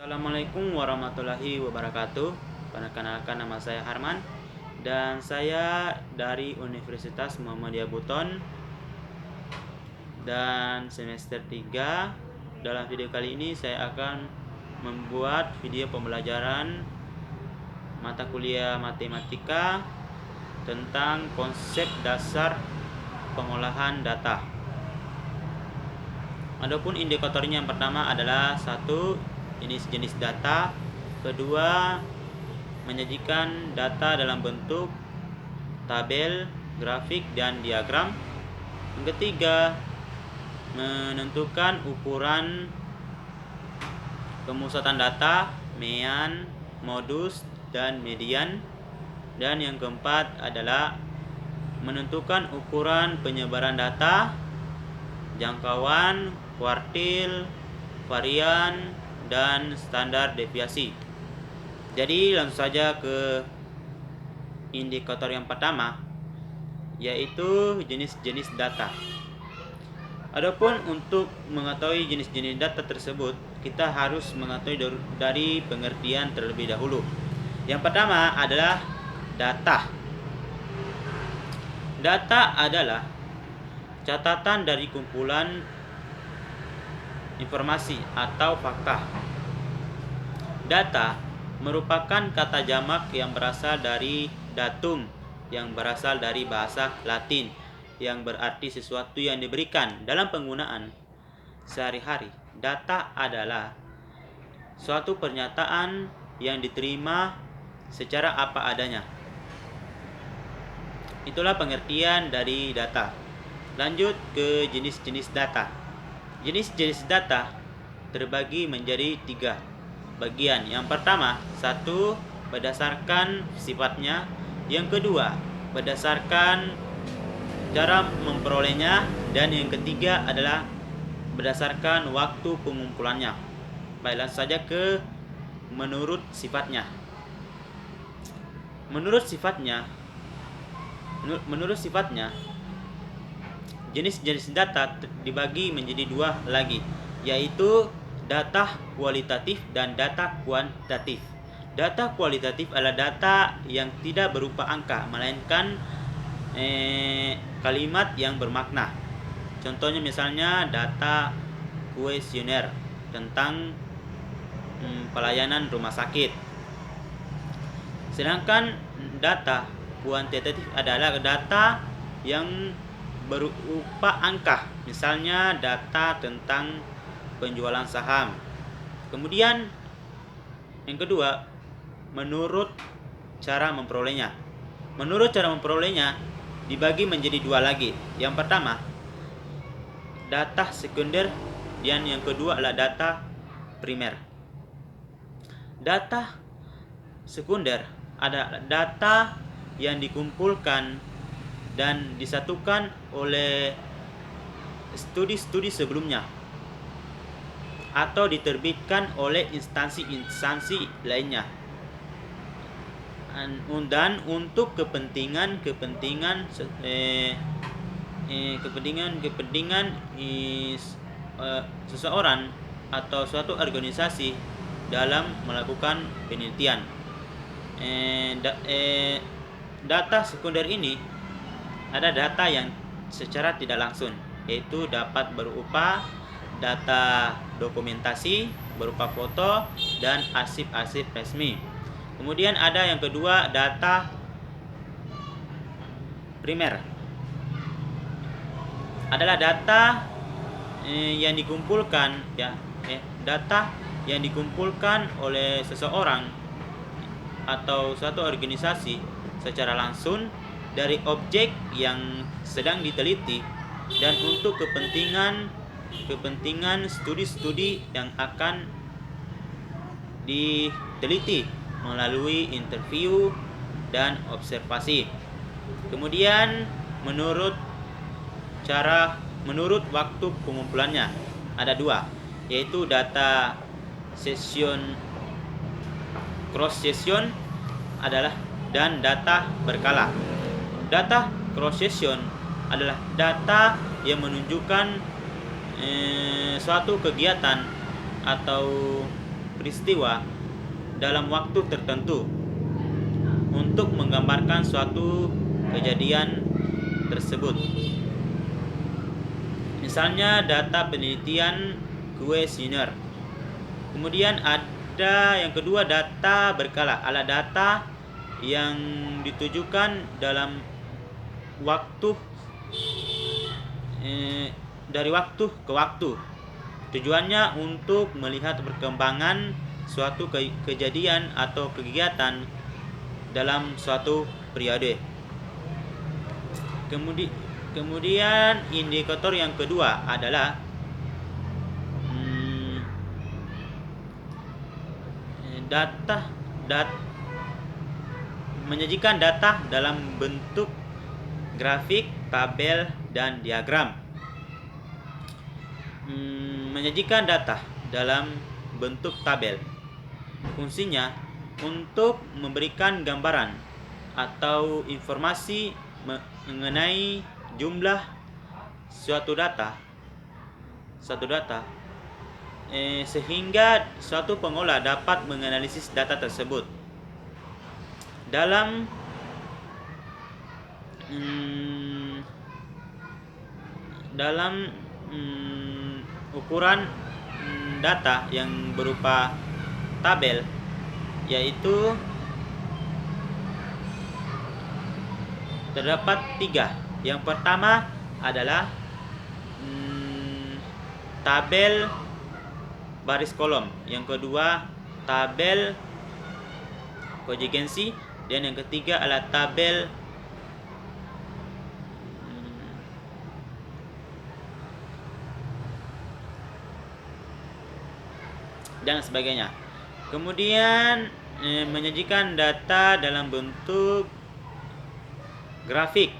Assalamualaikum warahmatullahi wabarakatuh. Perkenalkan, nama saya Harman dan saya dari Universitas Muhammadiyah Buton dan semester 3. Dalam video kali ini saya akan membuat video pembelajaran mata kuliah matematika tentang konsep dasar pengolahan data. Adapun indikatornya, yang pertama adalah satu, jenis data. Kedua, menyajikan data dalam bentuk tabel, grafik, dan diagram. Yang ketiga, menentukan ukuran pemusatan data, mean, modus, dan median. Dan yang keempat adalah menentukan ukuran penyebaran data, jangkauan, kuartil, varian, dan standar deviasi. Jadi langsung saja ke indikator yang pertama, yaitu jenis-jenis data. Adapun untuk mengetahui jenis-jenis data tersebut, kita harus mengetahui dari pengertian terlebih dahulu. Yang pertama adalah data. Data adalah catatan dari kumpulan informasi atau fakta. Data merupakan kata jamak yang berasal dari datum, yang berasal dari bahasa Latin, yang berarti sesuatu yang diberikan. Dalam penggunaan sehari-hari, data adalah suatu pernyataan yang diterima secara apa adanya. Itulah pengertian dari data. Lanjut ke jenis-jenis data. Jenis-jenis data terbagi menjadi 3 bagian. Yang pertama, satu, berdasarkan sifatnya. Yang kedua, berdasarkan cara memperolehnya. Dan yang ketiga adalah berdasarkan waktu pengumpulannya. Baik, langsung saja ke menurut sifatnya. Menurut sifatnya, jenis-jenis data dibagi menjadi 2 lagi, yaitu data kualitatif dan data kuantitatif. Data kualitatif adalah data yang tidak berupa angka, melainkan kalimat yang bermakna. Contohnya misalnya data kuesioner tentang pelayanan rumah sakit. Sedangkan data kuantitatif adalah data yang berupa angka, misalnya data tentang penjualan saham. Kemudian yang kedua, menurut cara memperolehnya. Menurut cara memperolehnya dibagi menjadi 2 lagi. Yang pertama, data sekunder, dan yang kedua adalah data primer. Data sekunder adalah data yang dikumpulkan dan disatukan oleh studi-studi sebelumnya atau diterbitkan oleh instansi-instansi lainnya, dan untuk kepentingan seseorang atau suatu organisasi dalam melakukan penelitian. Data sekunder ini ada data yang secara tidak langsung, yaitu dapat berupa data dokumentasi berupa foto dan arsip-arsip resmi. Kemudian ada yang kedua, data primer. Adalah data yang dikumpulkan data yang dikumpulkan oleh seseorang atau suatu organisasi secara langsung dari objek yang sedang diteliti dan untuk kepentingan studi-studi yang akan diteliti melalui interview dan observasi. Kemudian menurut waktu pengumpulannya ada 2, yaitu data cross section dan data berkala. Data cross section adalah data yang menunjukkan suatu kegiatan atau peristiwa dalam waktu tertentu untuk menggambarkan suatu kejadian tersebut. Misalnya data penelitian kuesioner. Kemudian ada yang kedua, data berkala, adalah data yang ditujukan dalam waktu dari waktu ke waktu. Tujuannya untuk melihat perkembangan suatu kejadian atau kegiatan dalam suatu periode. Kemudian indikator yang kedua adalah menyajikan data dalam bentuk grafik, tabel, dan diagram. Menyajikan data dalam bentuk tabel. Fungsinya untuk memberikan gambaran atau informasi mengenai jumlah suatu data sehingga suatu pengolah dapat menganalisis data tersebut dalam ukuran data yang berupa tabel, yaitu terdapat 3. Yang pertama adalah tabel baris kolom, yang kedua tabel konvergensi, dan yang ketiga adalah tabel dan sebagainya. Kemudian menyajikan data dalam bentuk grafik.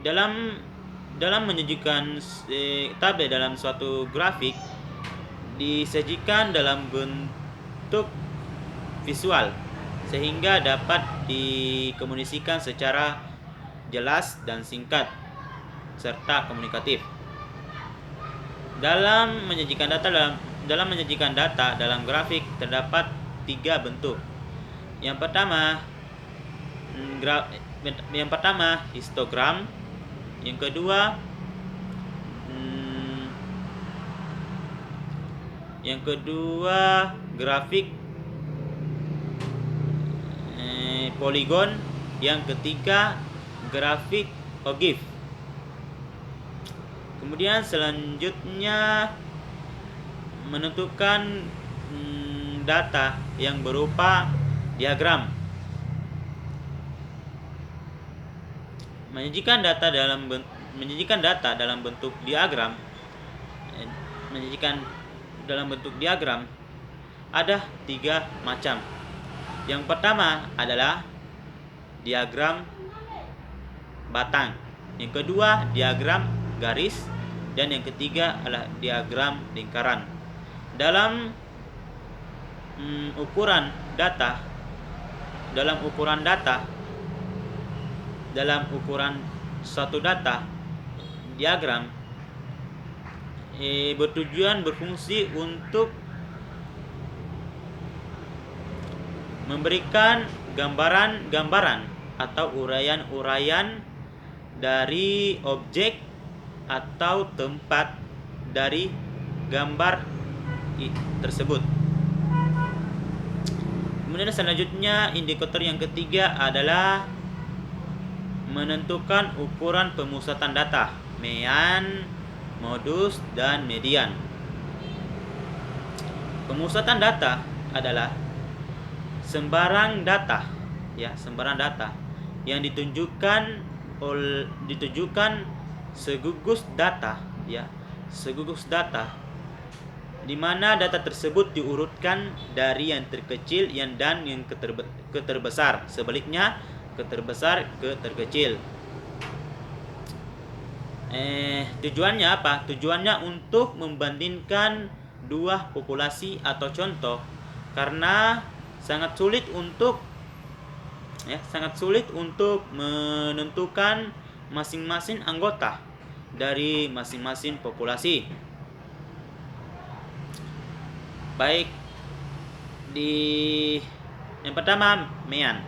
Dalam menyajikan tabel dalam suatu grafik disajikan dalam bentuk visual sehingga dapat dikomunikasikan secara jelas dan singkat serta komunikatif. Dalam menyajikan data dalam grafik terdapat 3 bentuk. Yang pertama histogram, yang kedua grafik poligon, yang ketiga grafik ogif. Kemudian selanjutnya menentukan data yang berupa diagram. Menyajikan data dalam bentuk diagram. Ada 3 macam. Yang pertama adalah diagram batang, yang kedua diagram garis, dan yang ketiga adalah diagram lingkaran. Dalam ukuran suatu data diagram berfungsi untuk memberikan gambaran atau uraian-uraian dari objek atau tempat dari gambar tersebut. Kemudian selanjutnya indikator yang ketiga adalah menentukan ukuran pemusatan data, mean, modus, dan median. Pemusatan data adalah sembarang data yang ditujukan segugus data di mana data tersebut diurutkan dari yang terkecil dan yang terbesar, sebaliknya terbesar ke terkecil. Tujuannya apa? Tujuannya untuk membandingkan dua populasi atau contoh, karena sangat sulit untuk menentukan masing-masing anggota dari masing-masing populasi. Baik di yang pertama mean.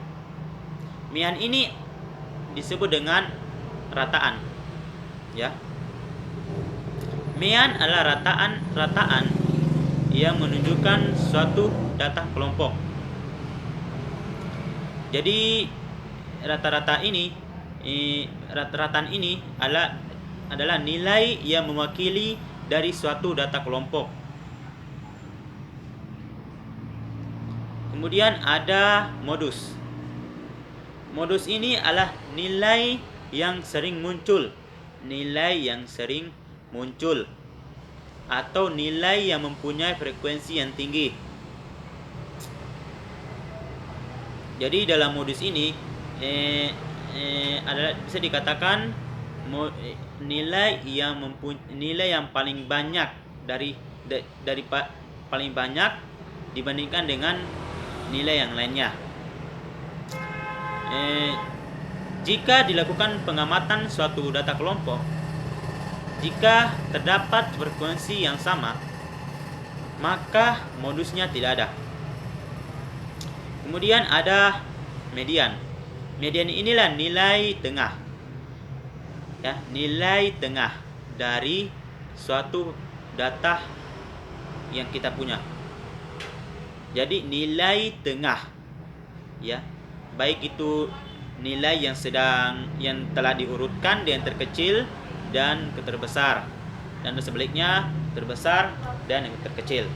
Mean ini disebut dengan rataan, ya. Mean adalah rataan yang menunjukkan suatu data kelompok. Jadi rataan ini adalah nilai yang mewakili dari suatu data kelompok. Kemudian ada modus. Modus ini adalah nilai yang sering muncul, atau nilai yang mempunyai frekuensi yang tinggi. Jadi dalam modus ini adalah bisa dikatakan nilai yang paling banyak dari paling banyak dibandingkan dengan nilai yang lainnya. Jika dilakukan pengamatan suatu data kelompok, jika terdapat frekuensi yang sama, maka modusnya tidak ada. Kemudian ada median. Median inilah nilai tengah, ya, nilai tengah dari suatu data yang kita punya. Jadi nilai tengah, ya, baik itu nilai yang telah diurutkan dari yang terkecil dan ke terbesar, dan sebaliknya terbesar dan yang terkecil.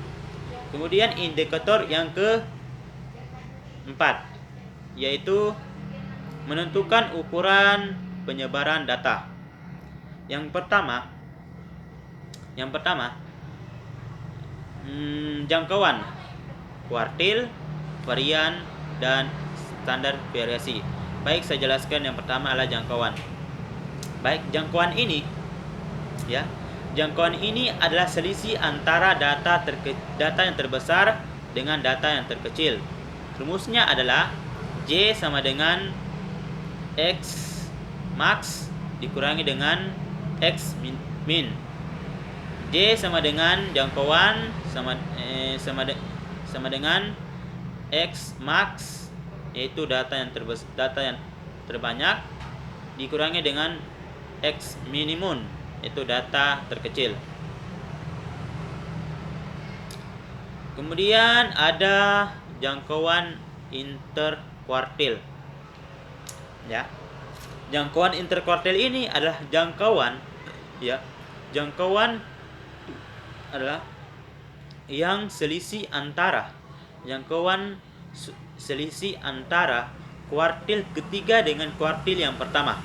Kemudian indikator yang keempat, yaitu menentukan ukuran penyebaran data. Yang pertama jangkauan, kuartil, varian, dan standar variasi. Baik, saya jelaskan yang pertama adalah jangkauan. Baik, jangkauan ini adalah selisih antara data yang terbesar dengan data yang terkecil. Rumusnya adalah J sama dengan X max dikurangi dengan X min. J sama dengan jangkauan sama dengan X max, yaitu data yang terbanyak, dikurangi dengan X minimum, yaitu data terkecil. Kemudian ada jangkauan interkuartil, ya. Jangkauan interkuartil ini adalah jangkauan adalah yang selisih antara kuartil ketiga dengan kuartil yang pertama,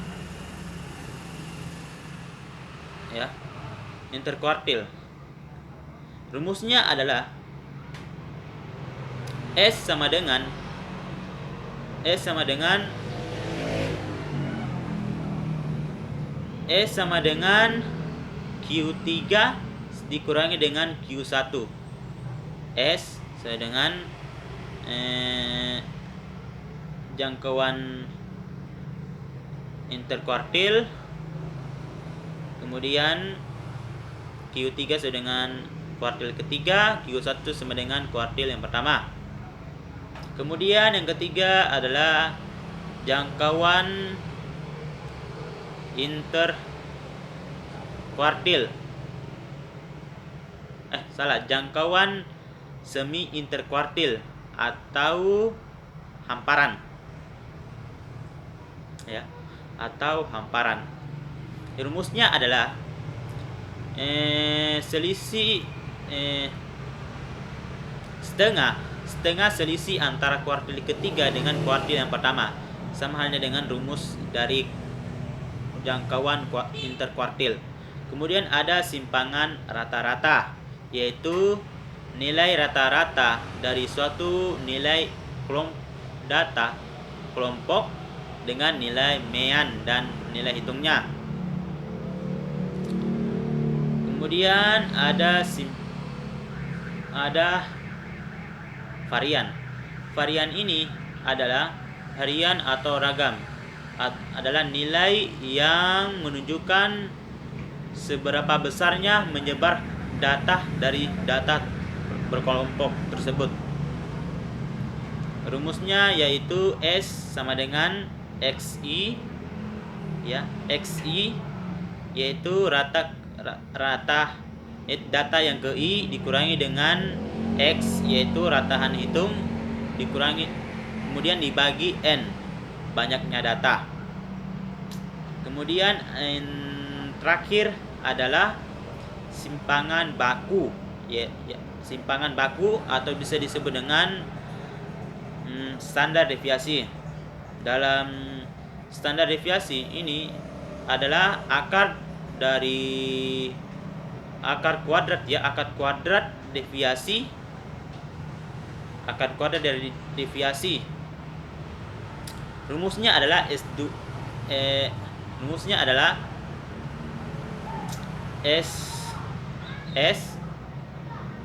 ya. Interkuartil rumusnya adalah S sama dengan Q3 dikurangi dengan Q1. S sama dengan jangkauan interkuartil, kemudian Q3 sama dengan kuartil ketiga, Q1 sama dengan kuartil yang pertama. Kemudian yang ketiga adalah jangkauan jangkauan semi interkuartil atau hamparan, ya, atau hamparan. Rumusnya adalah setengah selisih antara kuartil ketiga dengan kuartil yang pertama, sama halnya dengan rumus dari jangkauan interkuartil. Kemudian ada simpangan rata-rata, yaitu nilai rata-rata dari suatu nilai data kelompok dengan nilai mean dan nilai hitungnya. Kemudian ada varian. Varian ini adalah harian atau ragam, adalah nilai yang menunjukkan seberapa besarnya menyebar data dari data berkelompok tersebut. Rumusnya yaitu S sama dengan XI, ya, XI yaitu data yang ke I dikurangi dengan X yaitu ratahan hitung dikurangi kemudian dibagi N banyaknya data. Kemudian terakhir adalah simpangan baku, ya, simpangan baku atau bisa disebut dengan standar deviasi. Dalam standar deviasi ini adalah akar kuadrat, ya, akar kuadrat dari deviasi. Rumusnya adalah S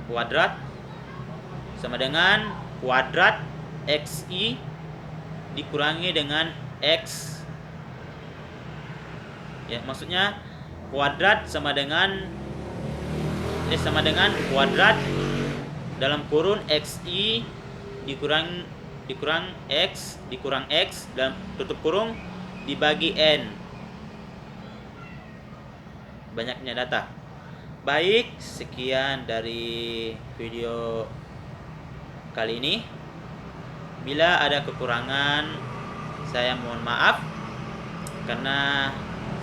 kuadrat sama dengan kuadrat XI dikurangi dengan X, ya, maksudnya kuadrat sama dengan kuadrat dalam kurun XI dikurang X dalam tutup kurung dibagi N banyaknya data. Baik, sekian dari video kali ini. Bila ada kekurangan, saya mohon maaf karena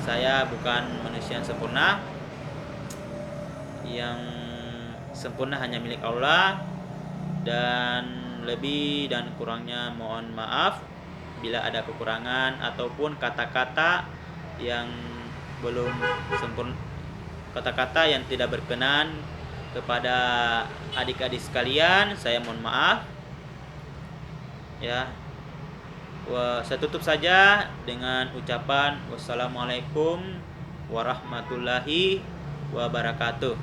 saya bukan manusia yang sempurna. Yang sempurna hanya milik Allah, dan lebih dan kurangnya mohon maaf bila ada kekurangan ataupun kata-kata yang belum sempurna, kata-kata yang tidak berkenan kepada adik-adik sekalian, saya mohon maaf. Ya, saya tutup saja dengan ucapan wassalamualaikum warahmatullahi wabarakatuh.